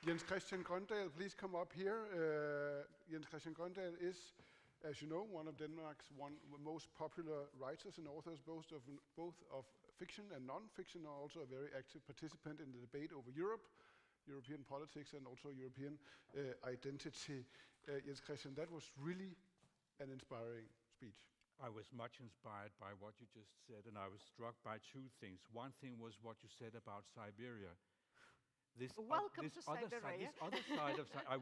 Jens Christian Grøndahl, please come up here. Jens Christian Grøndahl is, as you know, one of Denmark's most popular writers and authors, both of fiction and non-fiction, also a very active participant in the debate over Europe, European politics, and also European identity. Jens Christian, that was really an inspiring speech. I was much inspired by what you just said, and I was struck by two things. One thing was what you said about Siberia. Welcome to Siberia. This other side of Siberia.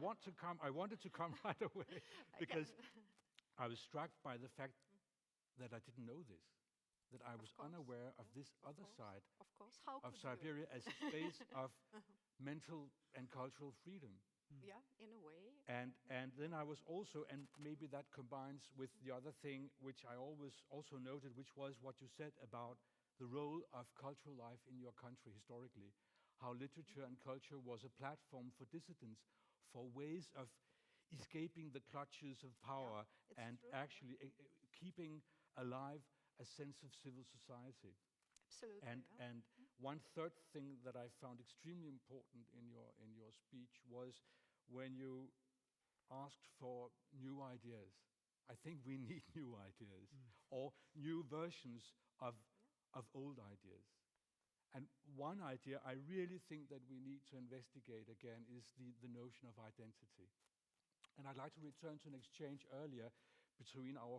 I wanted to come right away because I was struck by the fact that I didn't know this, that I was unaware of this other side of Siberia as a space of mental and cultural freedom. Yeah, in a way. And then I was also, and maybe that combines with the other thing which I always also noted, which was what you said about the role of cultural life in your country historically. How literature and culture was a platform for dissidents, for ways of escaping the clutches of power and actually keeping alive a sense of civil society. Absolutely. And one third thing that I found extremely important in your speech was when you asked for new ideas. I think we need new ideas or new versions of old ideas. And one idea I really think that we need to investigate again is the notion of identity. And I'd like to return to an exchange earlier between our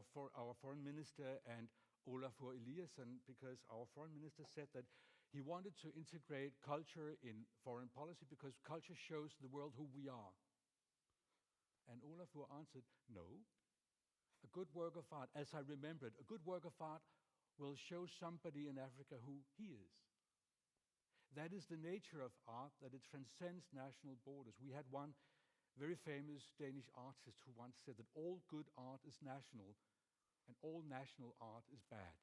foreign minister and Olafur Eliasson, because our foreign minister said that he wanted to integrate culture in foreign policy because culture shows the world who we are. And Olafur answered, no. A good work of art, as I remember it, a good work of art will show somebody in Africa who he is. That is the nature of art, that it transcends national borders. We had one very famous Danish artist who once said that all good art is national and all national art is bad.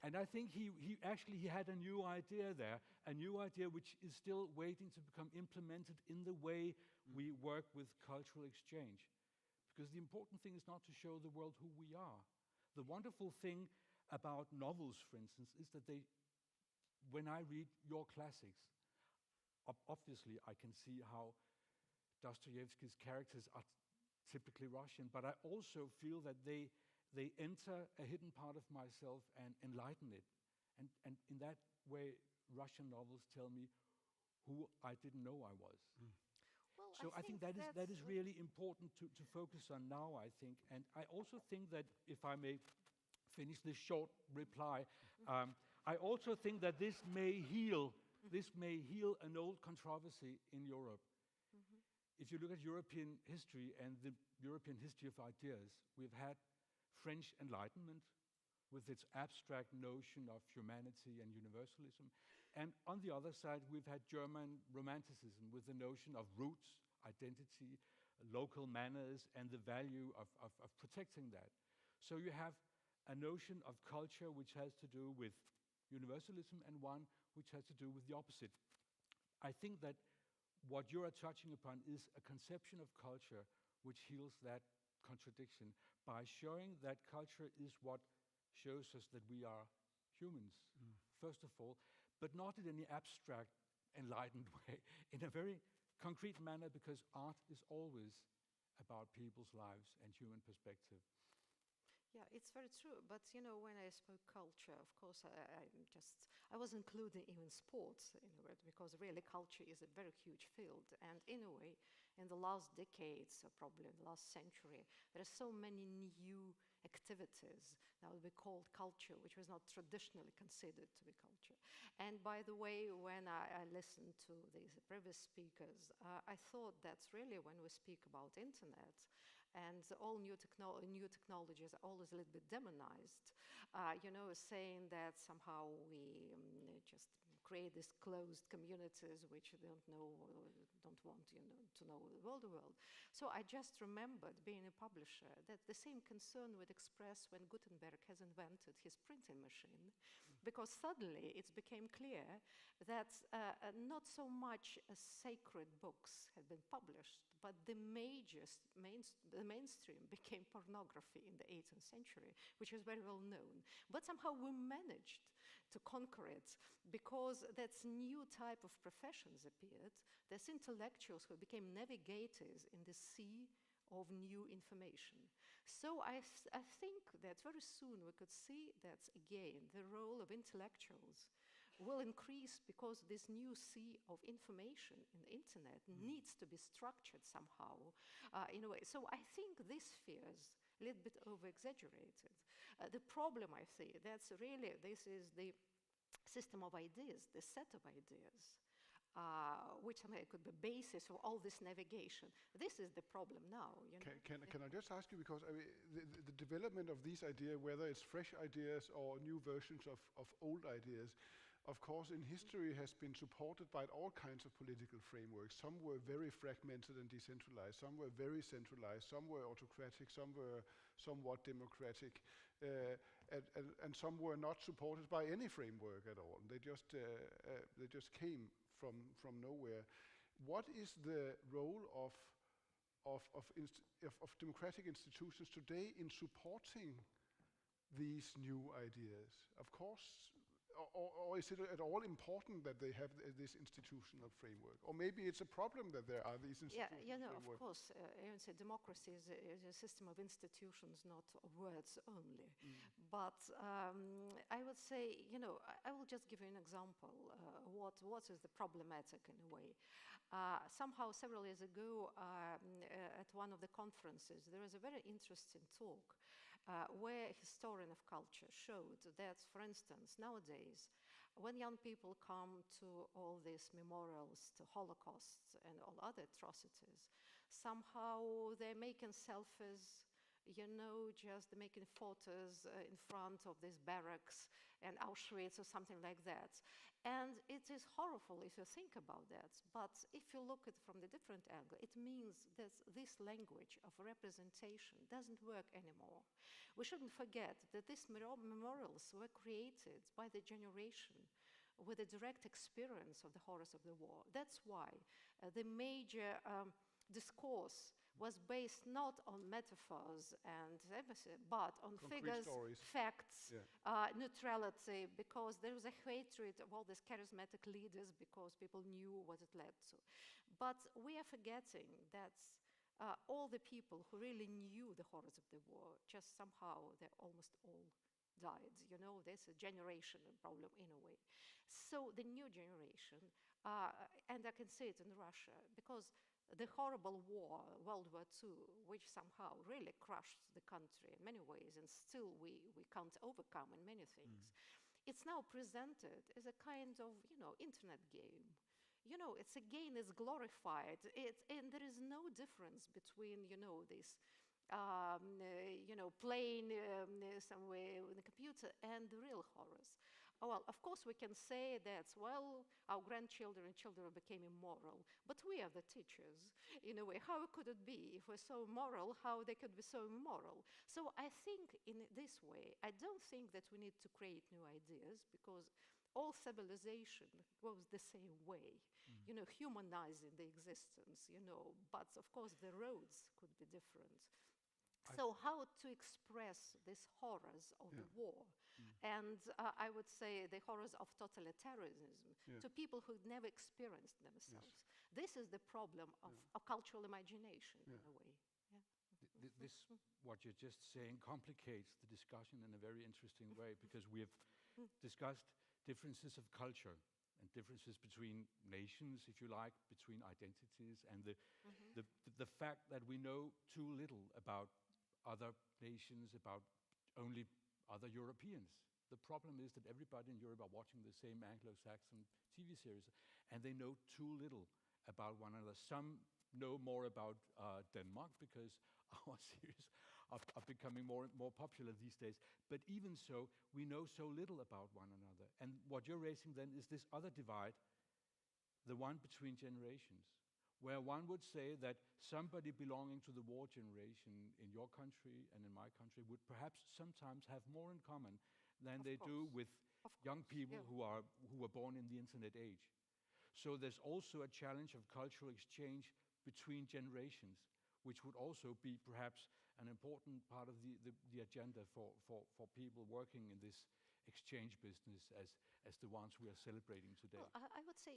And I think he actually had a new idea there, a new idea which is still waiting to become implemented in the way we work with cultural exchange. Because the important thing is not to show the world who we are. The wonderful thing about novels, for instance, is that when I read your classics, obviously I can see how Dostoevsky's characters are typically Russian, but I also feel that they enter a hidden part of myself and enlighten it. And in that way, Russian novels tell me who I didn't know I was. Well, so I think that is really important to focus on now, I think. And I also think that, if I may finish this short reply, I also think that this may heal an old controversy in Europe. If you look at European history and the European history of ideas, we've had French Enlightenment with its abstract notion of humanity and universalism. And on the other side, we've had German Romanticism with the notion of roots, identity, local manners, and the value of protecting that. So you have a notion of culture which has to do with universalism and one which has to do with the opposite. I think that what you are touching upon is a conception of culture which heals that contradiction by showing that culture is what shows us that we are humans, first of all, but not in any abstract, enlightened way, in a very concrete manner, because art is always about people's lives and human perspective. Yeah, it's very true. But you know, when I spoke culture, of course, I was including even sports in a way, because really culture is a very huge field. And in a way, in the last decades, or probably in the last century, there are so many new activities that would be called culture, which was not traditionally considered to be culture. And by the way, when I listened to these previous speakers, I thought that's really when we speak about internet and all new technologies are always a little bit demonized, you know, saying that somehow we just create these closed communities which don't want to know the world. So I just remembered, being a publisher, that the same concern would express when Gutenberg has invented his printing machine, because suddenly it became clear that not so much sacred books had been published, but the mainstream became pornography in the 18th century, which is very well known. But somehow we managed to conquer it, because that's new type of professions appeared. There's intellectuals who became navigators in the sea of new information. So I think that very soon we could see that, again, the role of intellectuals will increase, because this new sea of information in the internet needs to be structured somehow in a way. So I think this fear is a little bit over-exaggerated. The problem, I see, that's really, this is the system of ideas, the set of ideas, which could be basis for all this navigation. This is the problem now. Can I just ask you, because I mean, the development of these ideas, whether it's fresh ideas or new versions of old ideas, of course, in history has been supported by all kinds of political frameworks. Some were very fragmented and decentralized, some were very centralized, some were autocratic, some were somewhat democratic, and some were not supported by any framework at all. They just came from nowhere. What is the role of democratic institutions today in supporting these new ideas? Of course. Or is it at all important that they have this institutional framework? Or maybe it's a problem that there are these institutional frameworks? Of course. I would say democracy is a system of institutions, not of words only. But I would say, I will just give you an example. What is the problematic in a way? Somehow, several years ago, at one of the conferences, there was a very interesting talk where a historian of culture showed that, for instance, nowadays, when young people come to all these memorials to Holocausts and all other atrocities, somehow they're making selfies, just making photos in front of these barracks and Auschwitz or something like that. And it is horrible if you think about that. But if you look at it from the different angle, it means that this language of representation doesn't work anymore. We shouldn't forget that these memorials were created by the generation with a direct experience of the horrors of the war. That's why the major discourse was based not on metaphors and empathy, but on figures, stories. Facts, neutrality, because there was a hatred of all these charismatic leaders because people knew what it led to. But we are forgetting that all the people who really knew the horrors of the war, just somehow they almost all died. There's a generation problem in a way. So the new generation, and I can see it in Russia, because the horrible war, World War II, which somehow really crushed the country in many ways, and still we can't overcome in many things. It's now presented as a kind of, internet game. It's again, it's glorified. And there is no difference between, this, playing somewhere with a computer and the real horrors. Well, of course, we can say that, our grandchildren and children became immoral, but we are the teachers, in a way. How could it be? If we're so moral, how they could be so immoral? So I think in this way, I don't think that we need to create new ideas, because all civilization goes the same way, humanizing the existence, but of course the roads could be different. So how to express these horrors of the war, and I would say the horrors of totalitarianism to people who never experienced themselves. This is the problem of cultural imagination in a way. What you're just saying complicates the discussion in a very interesting way, because we have discussed differences of culture and differences between nations, if you like, between identities, and the fact that we know too little about other nations, about only other Europeans. The problem is that everybody in Europe are watching the same Anglo-Saxon TV series, and they know too little about one another. Some know more about Denmark, because our series are becoming more and more popular these days. But even so, we know so little about one another. And what you're raising then is this other divide, the one between generations, where one would say that somebody belonging to the war generation in your country and in my country would perhaps sometimes have more in common than they do with young people who were born in the internet age. So there's also a challenge of cultural exchange between generations, which would also be perhaps an important part of the agenda for people working in this exchange business as the ones we are celebrating today? Well, I would say,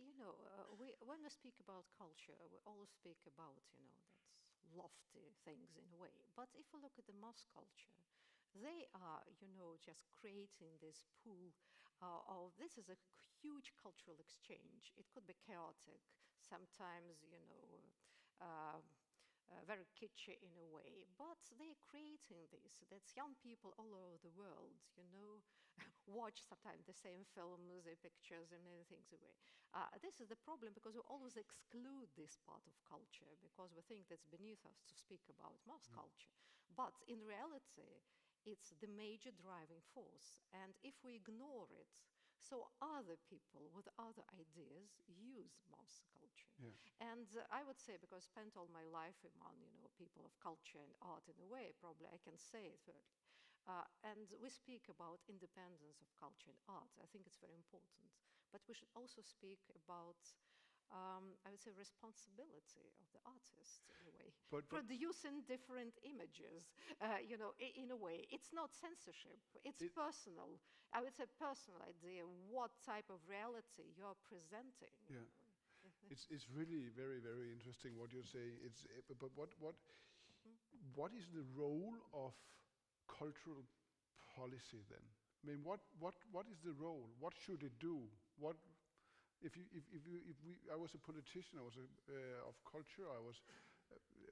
when we speak about culture, we always speak about, that's lofty things in a way. But if we look at the mass culture, they are, just creating this pool of this is a huge cultural exchange. It could be chaotic, sometimes, very kitschy in a way, but they're creating this. That's young people all over the world, watch sometimes the same films, the pictures, and many things away. This is the problem because we always exclude this part of culture because we think that's beneath us to speak about mass culture. But in reality, it's the major driving force. And if we ignore it, so other people with other ideas use mass culture. Yeah. And I would say, because I spent all my life among, people of culture and art in a way, probably I can say it thirdly. And we speak about independence of culture and art. I think it's very important. But we should also speak about, I would say, responsibility of the artist in a way. Producing different images, in a way. It's not censorship, it's personal. I would say personal idea, what type of reality you're presenting. Yeah. It's really very, very interesting what you're saying. But what is the role of cultural policy then? I mean, what is the role? What should it do? I was a politician, I was of culture, I was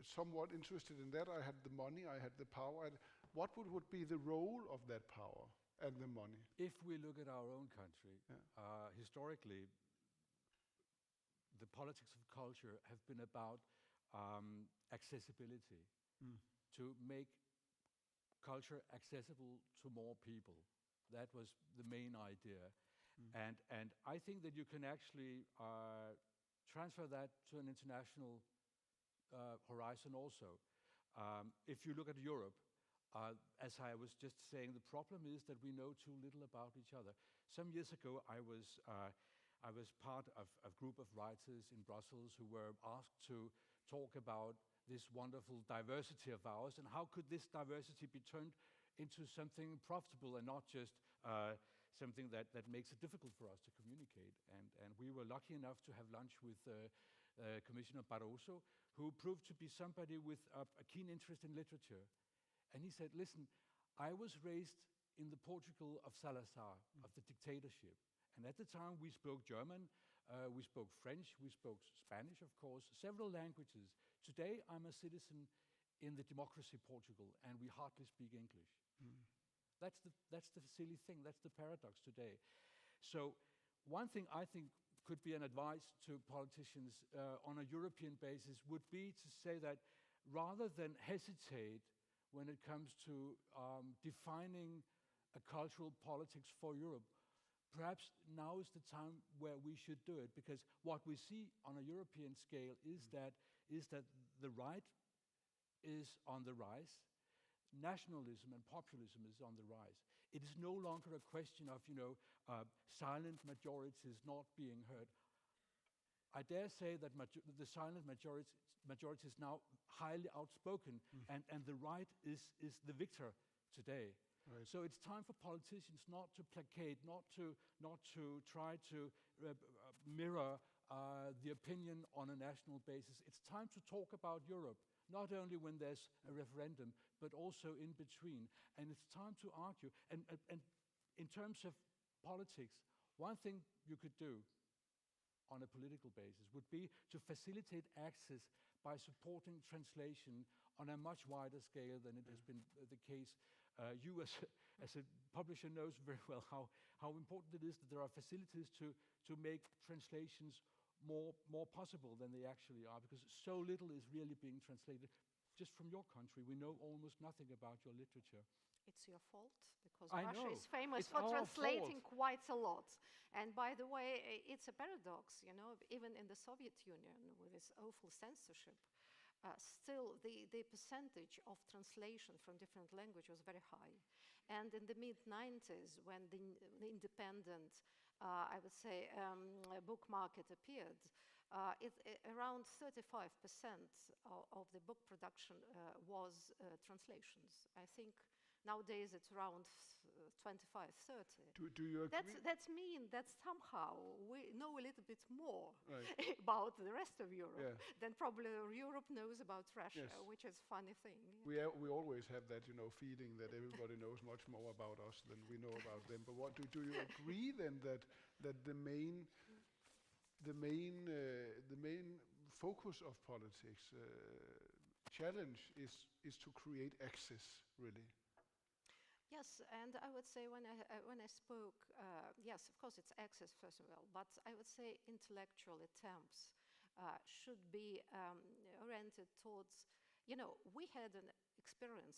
somewhat interested in that. I had the money, I had the power. What would be the role of that power and the money? If we look at our own country, historically, the politics of culture have been about accessibility, to make culture accessible to more people. That was the main idea. And I think that you can actually transfer that to an international horizon also. If you look at Europe, as I was just saying, the problem is that we know too little about each other. Some years ago, I was part of a group of writers in Brussels who were asked to talk about this wonderful diversity of ours, and how could this diversity be turned into something profitable and not just something that makes it difficult for us to communicate. And we were lucky enough to have lunch with Commissioner Barroso, who proved to be somebody with a keen interest in literature. And he said, listen, I was raised in the Portugal of Salazar, of the dictatorship. And at the time we spoke German, we spoke French, we spoke Spanish, of course, several languages. Today I'm a citizen in the democracy Portugal, and we hardly speak English. That's the silly thing, that's the paradox today. So one thing I think could be an advice to politicians on a European basis would be to say that rather than hesitate when it comes to defining a cultural politics for Europe, perhaps now is the time where we should do it, because what we see on a European scale is that the right is on the rise. Nationalism and populism is on the rise. It is no longer a question of, silent majorities not being heard. I dare say that the silent majority is now highly outspoken, and the right is the victor today. Right. So it's time for politicians not to placate, not to try to mirror the opinion on a national basis. It's time to talk about Europe, not only when there's a referendum, but also in between. And it's time to argue. And in terms of politics, one thing you could do on a political basis would be to facilitate access by supporting translation on a much wider scale than it has been the case. You as a publisher knows very well how important it is that there are facilities to make translations more possible than they actually are, because so little is really being translated. Just from your country, we know almost nothing about your literature. It's your fault, because I Russia know. is famous It's for our translating fault. quite a lot. And by the way, it's a paradox, even in the Soviet Union with this awful censorship, still the percentage of translation from different languages was very high. And in the mid-90s, when the independent, I would say, book market appeared, around 35% of the book production was translations. I think Nowadays it's around 25, 30. Do you agree? That's mean that somehow we know a little bit more Right. about the rest of Europe Yeah. than probably Europe knows about Russia, Yes. which is a funny thing. We always have that, feeling that everybody knows much more about us than we know about them. But what do you agree then that the main focus of politics challenge is to create access, really? Yes, and I would say when I spoke, yes, of course it's access first of all, but I would say intellectual attempts should be oriented towards, we had an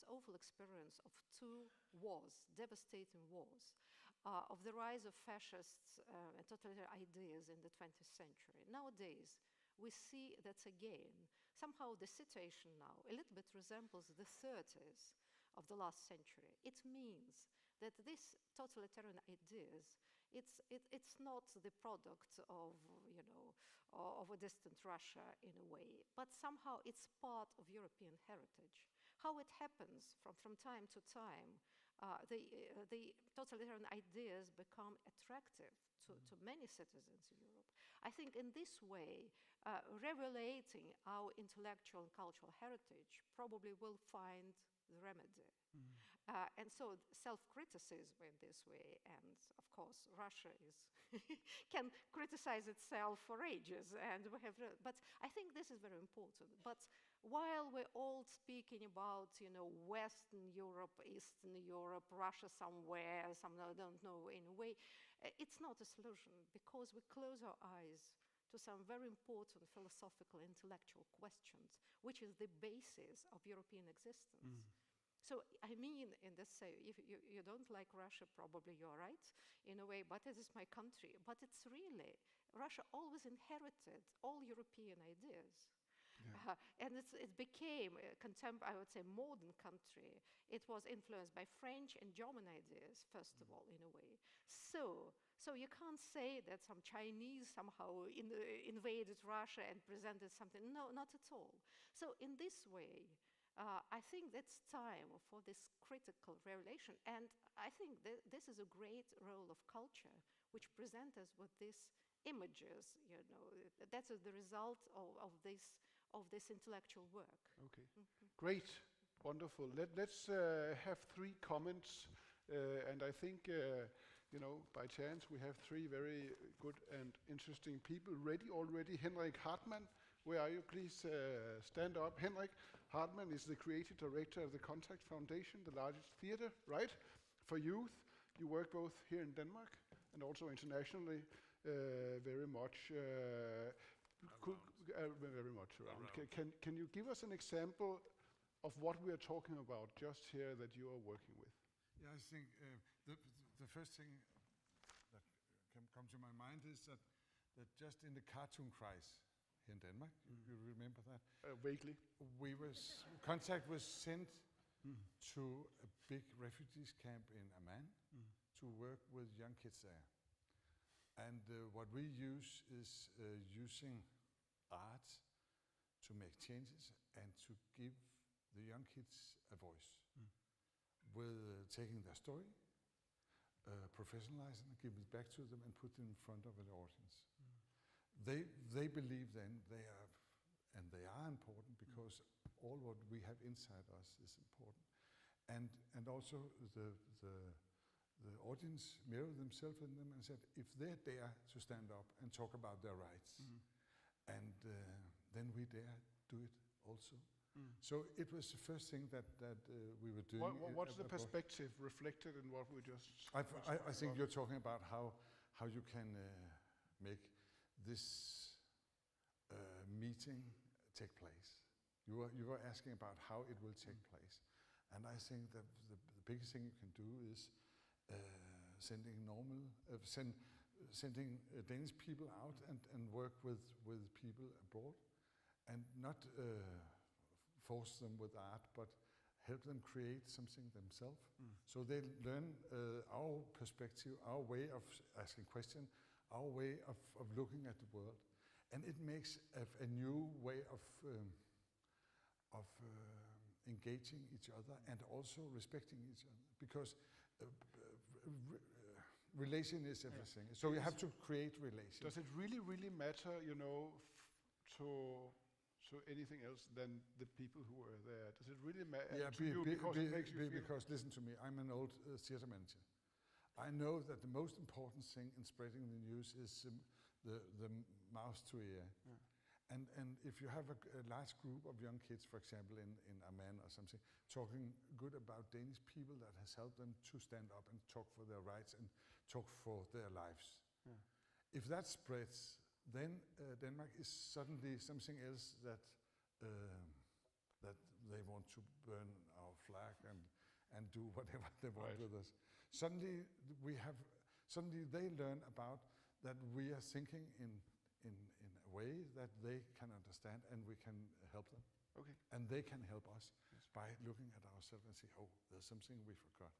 awful experience of 2 wars, devastating wars, of the rise of fascists and totalitarian ideas in the 20th century. Nowadays, we see that again, somehow the situation now a little bit resembles the 30s of the last century. It means that these totalitarian ideas, it's not the product of, of a distant Russia in a way, but somehow it's part of European heritage. How it happens from time to time, the totalitarian ideas become attractive to many citizens in Europe. I think in this way, revelating our intellectual and cultural heritage probably will find the remedy. And so self-criticism in this way, and of course Russia can criticize itself for ages, and but I think this is very important. But while we're all speaking about, Western Europe, Eastern Europe, Russia somewhere, some don't know in a way, it's not a solution, because we close our eyes to some very important philosophical, intellectual questions, which is the basis of European existence. So, I mean, in this, if you don't like Russia, probably you're right, in a way, but it is my country. But it's really, Russia always inherited all European ideas. Yeah. And it became a I would say, modern country. It was influenced by French and German ideas, first of all, in a way. So you can't say that some Chinese somehow invaded Russia and presented something. No, not at all. So in this way, I think that's time for this critical revelation. And I think this is a great role of culture, which presents us with these images, That's the result of this intellectual work. Okay, great, wonderful. Let's have 3 comments, and I think, by chance we have 3 very good and interesting people ready already. Henrik Hartmann, where are you? Please stand up. Henrik Hartmann is the creative director of the Contact Foundation, the largest theater, right, for youth. You work both here in Denmark and also internationally, very much. Very much around. Can you give us an example of what we are talking about just here that you are working with? Yeah, I think the first thing that can come to my mind is that just in the cartoon crisis here in Denmark, you remember that? Vaguely. Contact was sent to a big refugees camp in Amman to work with young kids there. And what we use is using art to make changes and to give the young kids a voice. With taking their story, professionalizing it, give it back to them, and put them in front of an audience. They believe then they are important, because all what we have inside us is important, and also the audience mirror themselves in them and said, if they dare to stand up and talk about their rights, and then we dare do it also. So it was the first thing that we were doing. What's the perspective reflected in what we just? I think you're talking about how you can make this meeting take place. You were asking about how it will take place, and I think that the biggest thing you can do is sending Danish people out and work with people abroad, and not force them with art, but help them create something themselves. So they learn our perspective, our way of asking questions, our way of looking at the world, and it makes a new way of engaging each other and also respecting each other, because relation is everything. So you have to create relation. Does it really matter, you know, to anything else than the people who are there? Does it really matter to you because it makes you feel? Because listen to me, I'm an old theater manager. I know that the most important thing in spreading the news is the mouth to ear. Yeah. And if you have a large group of young kids, for example, in Amman or something, talking good about Danish people that has helped them to stand up and talk for their rights and talk for their lives. Yeah. If that spreads, then Denmark is suddenly something else that they want to burn our flag and do whatever they want with us. Suddenly they learn about that we are thinking in a way that they can understand and we can help them. Okay. And they can help us by looking at ourselves and say, oh, there's something we forgot.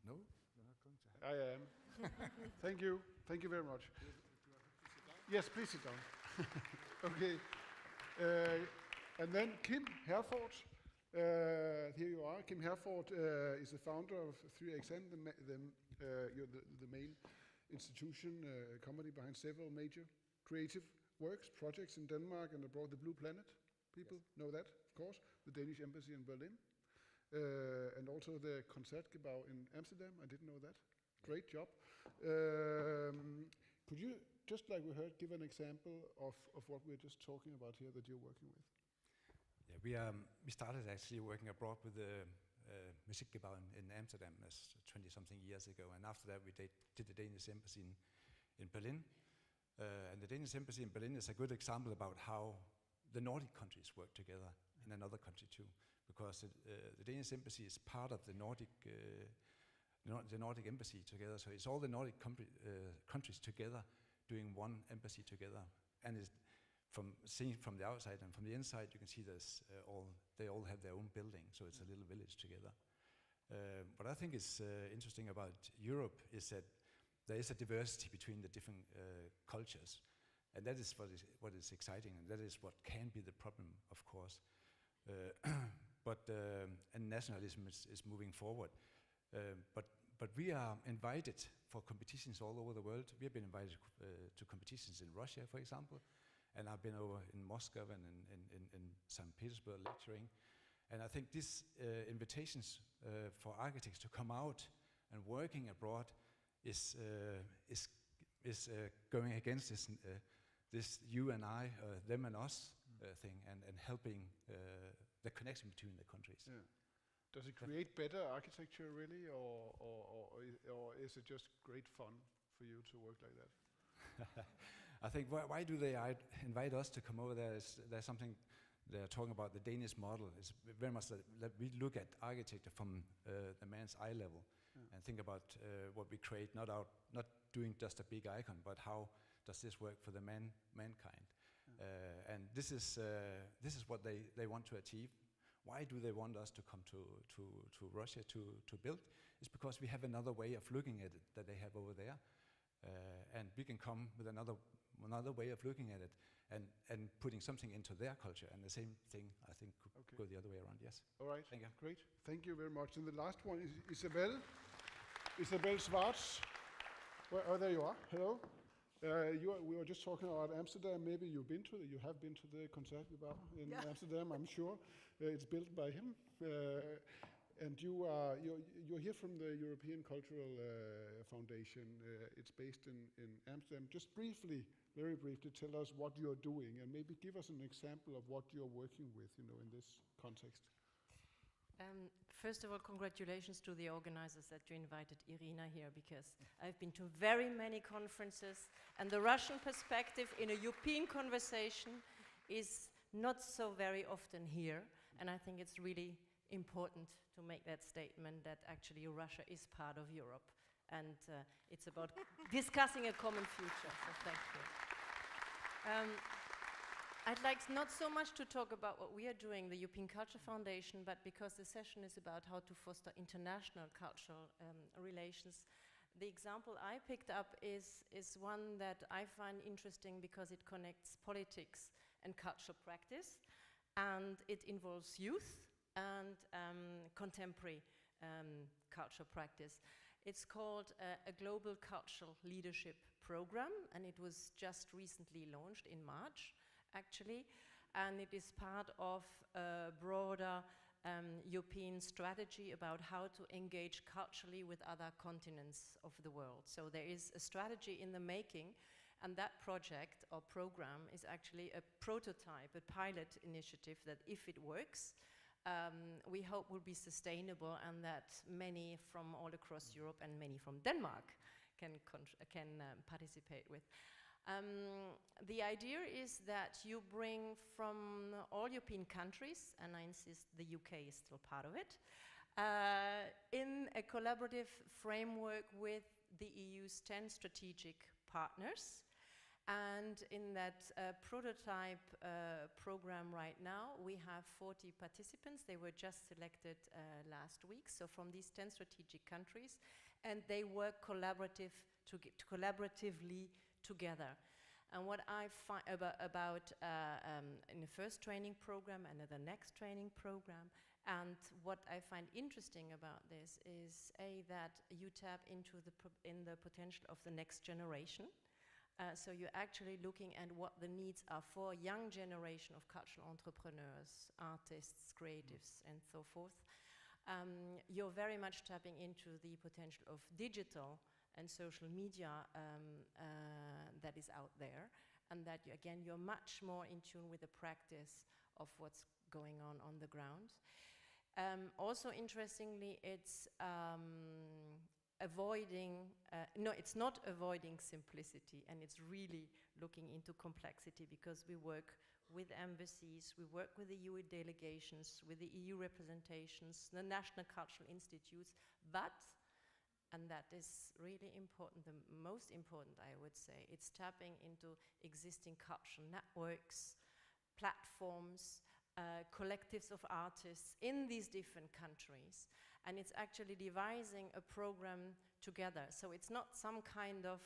No, you're not going to have. I am. Thank you. Thank you very much. Yes, please sit down. Okay. And then Kim Herforth. Here you are. Kim Herforth is the founder of 3XN, the main institution, company behind several major creative works, projects in Denmark and abroad. The Blue Planet, people know that, of course. The Danish embassy in Berlin. And also the Concertgebouw in Amsterdam. I didn't know that. Great job. Could you, just like we heard, give an example of what we're just talking about here that you're working with? Yeah, we started actually working abroad with the Musikgebouw in Amsterdam 20-something years ago, and after that we did the Danish embassy in Berlin. And the Danish embassy in Berlin is a good example about how the Nordic countries work together in another country too, because the Danish embassy is part of the Nordic embassy together. So it's all the Nordic countries together doing one embassy together, and it's seeing from the outside and from the inside, you can see they all have their own building, so it's a little village together. What I think is interesting about Europe is that there is a diversity between the different cultures, and that is what is exciting, and that is what can be the problem, of course. And nationalism is moving forward. But we are invited for competitions all over the world. We have been invited to competitions in Russia, for example, and I've been over in Moscow and in St. Petersburg lecturing. And I think these invitations for architects to come out and working abroad is going against this you and I, them and us thing, and helping the connection between the countries. Yeah. Does it create better architecture really, or is it just great fun for you to work like that? I think why do they invite us to come over there? There's something they're talking about, the Danish model. It's very much that we look at architecture from the man's eye level and think about what we create, not doing just a big icon, but how does this work for the mankind? And this is what they want to achieve. Why do they want us to come to Russia to build? It's because we have another way of looking at it that they have over there, and we can come with another way of looking at it and putting something into their culture. And the same thing, I think, could go the other way around. Yes. All right. Thank you. Great. Thank you very much. And the last one is Isabelle. Isabelle Schwarz. There you are. Hello. We were just talking about Amsterdam. Maybe you have been to the Concertgebouw in Amsterdam, I'm sure. It's built by him. And you're here from the European Cultural Foundation. It's based in Amsterdam. Just briefly, very briefly, tell us what you're doing, and maybe give us an example of what you're working with, in this context. First of all, congratulations to the organizers that you invited Irina here, because I've been to very many conferences, and the Russian perspective in a European conversation is not so very often here, and I think it's really important to make that statement that actually Russia is part of Europe, and it's about discussing a common future, so thank you. I'd like not so much to talk about what we are doing, the European Culture Foundation, but because the session is about how to foster international cultural relations. The example I picked up is one that I find interesting because it connects politics and cultural practice, and it involves youth, and contemporary cultural practice. It's called a Global Cultural Leadership Program, and it was just recently launched in March, actually, and it is part of a broader European strategy about how to engage culturally with other continents of the world. So there is a strategy in the making, and that project or program is actually a prototype, a pilot initiative that, if it works, we hope will be sustainable, and that many from all across Europe and many from Denmark can participate with. The idea is that you bring from all European countries, and I insist the UK is still part of it, in a collaborative framework with the EU's 10 strategic partners. And in that prototype program right now, we have 40 participants. They were just selected last week, so from these 10 strategic countries, and they work collaboratively together. And what I find about in the first training program and in the next training program, and what I find interesting about this is that you tap into the potential of the next generation. So you're actually looking at what the needs are for a young generation of cultural entrepreneurs, artists, creatives, and so forth. You're very much tapping into the potential of digital and social media that is out there, and that you're much more in tune with the practice of what's going on the ground. Also, interestingly, it's it's not avoiding simplicity, and it's really looking into complexity, because we work with embassies, we work with the EU delegations, with the EU representations, the national cultural institutes, but, and that is really important, the most important I would say, it's tapping into existing cultural networks, platforms, collectives of artists in these different countries, and it's actually devising a program together. So it's not some kind of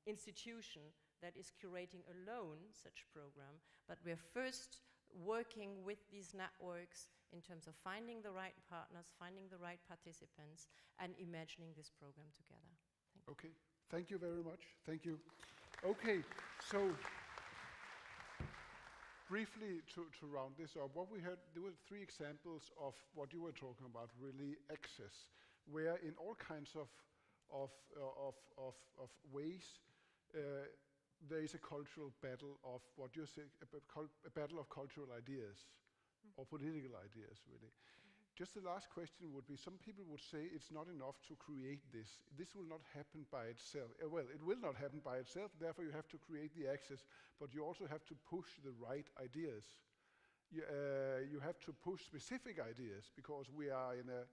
institution that is curating alone such program, but we're first working with these networks in terms of finding the right partners, finding the right participants, and imagining this program together. Thank you. Okay, thank you very much. Thank you. Okay, so briefly to round this up, what we had, there were 3 examples of what you were talking about, really access, where in all kinds of ways there is a cultural battle of what you say, a battle of cultural ideas or political ideas, really. Just the last question would be, some people would say it's not enough to create this. This will not happen by itself. Well, it will not happen by itself, therefore you have to create the access, but you also have to push the right ideas. You have to push specific ideas, because we are in a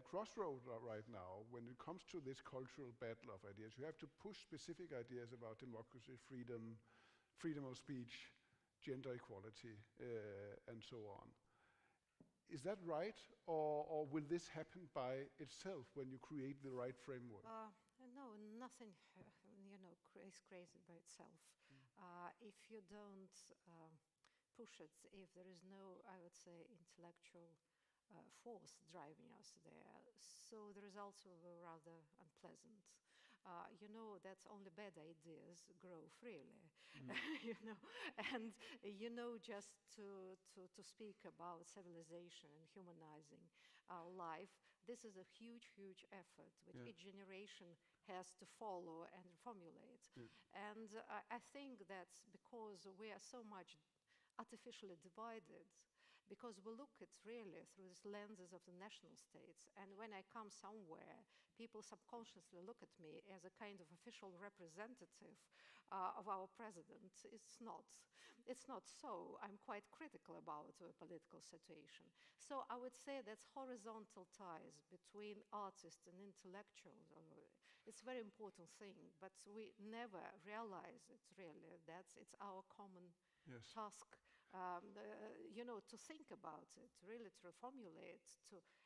crossroad right now when it comes to this cultural battle of ideas. You have to push specific ideas about democracy, freedom of speech, gender equality, and so on. Is that right, or will this happen by itself when you create the right framework? No, nothing, is crazy by itself. If you don't push it, if there is no, I would say, intellectual force driving us there, so the results will be rather unpleasant. That only bad ideas grow freely, and just to speak about civilization and humanizing our life, this is a huge effort which each generation has to follow and formulate. And I think that's because we are so much artificially divided, because we look at really through the lenses of the national states, and when I come somewhere, people subconsciously look at me as a kind of official representative of our president. It's not so. I'm quite critical about the political situation. So I would say that's horizontal ties between artists and intellectuals. It's a very important thing, but we never realize it really. It's our common task. To think about it, really to formulate,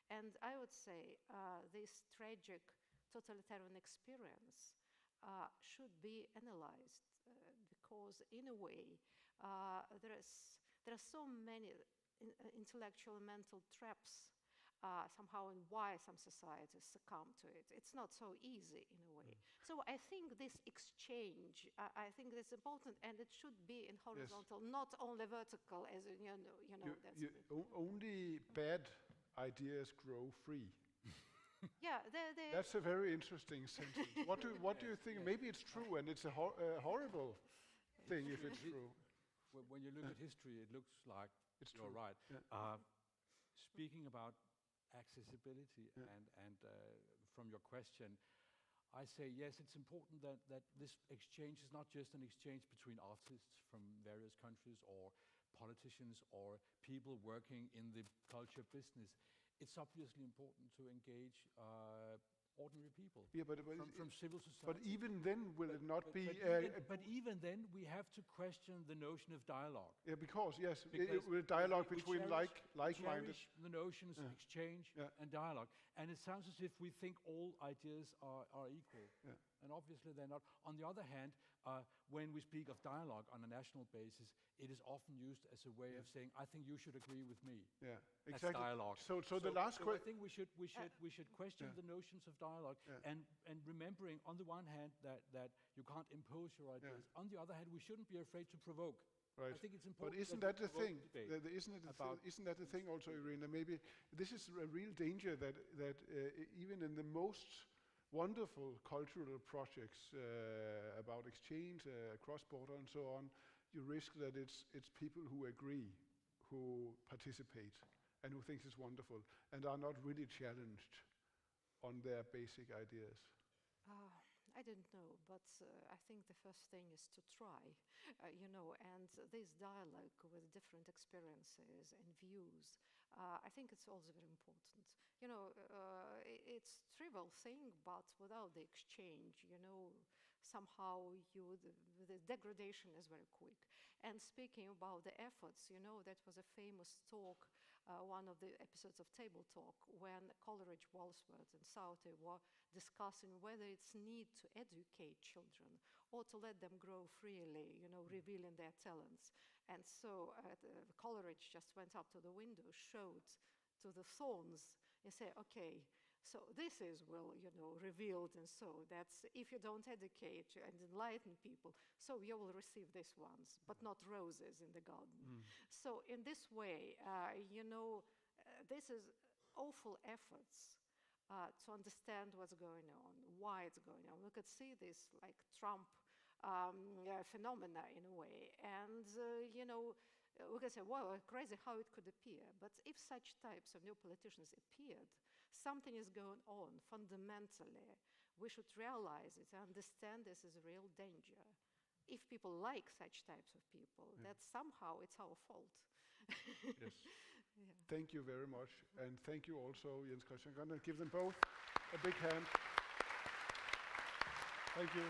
and I would say this tragic totalitarian experience should be analyzed, because in a way there are so many intellectual and mental traps somehow, and why some societies succumb to it. It's not so easy in a way. So I think this exchange, I think that's important, and it should be in horizontal, not only vertical, as only bad ideas grow free. Yeah, that's a very interesting sentence. What do you think? Maybe it's true, and it's a horrible thing if it's true. When you look at history, it looks like you're true. right. Yeah. Speaking about accessibility and from your question, I say yes, it's important that this exchange is not just an exchange between artists from various countries or politicians or people working in the culture business. It's obviously important to engage ordinary people from civil society. But even then, will it not be... But even then, we have to question the notion of dialogue. Yeah, because dialogue between like-minded... the notions of exchange and dialogue. And it sounds as if we think all ideas are equal. Yeah. And obviously they're not. On the other hand, when we speak of dialogue on a national basis, it is often used as a way of saying, I think you should agree with me. Yeah, That's exactly. dialogue. So the last question... I think we should question the notions of dialogue, and remembering on the one hand that you can't impose your ideas. On the other hand, we shouldn't be afraid to provoke. Right. I think it's important. But isn't that the thing? Isn't that the thing also, Irina? Maybe this is a real danger that even in the most wonderful cultural projects about exchange, cross-border and so on, you risk that it's people who agree, who participate, and who think it's wonderful, and are not really challenged on their basic ideas. I don't know, but I think the first thing is to try, and this dialogue with different experiences and views, I think it's also very important. It's a trivial thing, but without the exchange, somehow the degradation is very quick. And speaking about the efforts, that was a famous talk, one of the episodes of Table Talk, when Coleridge, Wordsworth, and Southey were discussing whether it's need to educate children or to let them grow freely, revealing their talents. And so Coleridge just went up to the window, showed to the thorns, and said, okay, so this is, revealed, and so that's, if you don't educate and enlighten people, so you will receive these ones, but not roses in the garden. So in this way, this is awful efforts to understand what's going on, why it's going on. We could see this like Trump phenomena in a way, and we could say, wow, crazy how it could appear. But if such types of new politicians appeared, something is going on fundamentally. We should realize it and understand this is a real danger. If people like such types of people, that somehow it's our fault. Yes. Thank you very much. And thank you also, Jens Christian Grøndahl. Give them both a big hand. Thank you.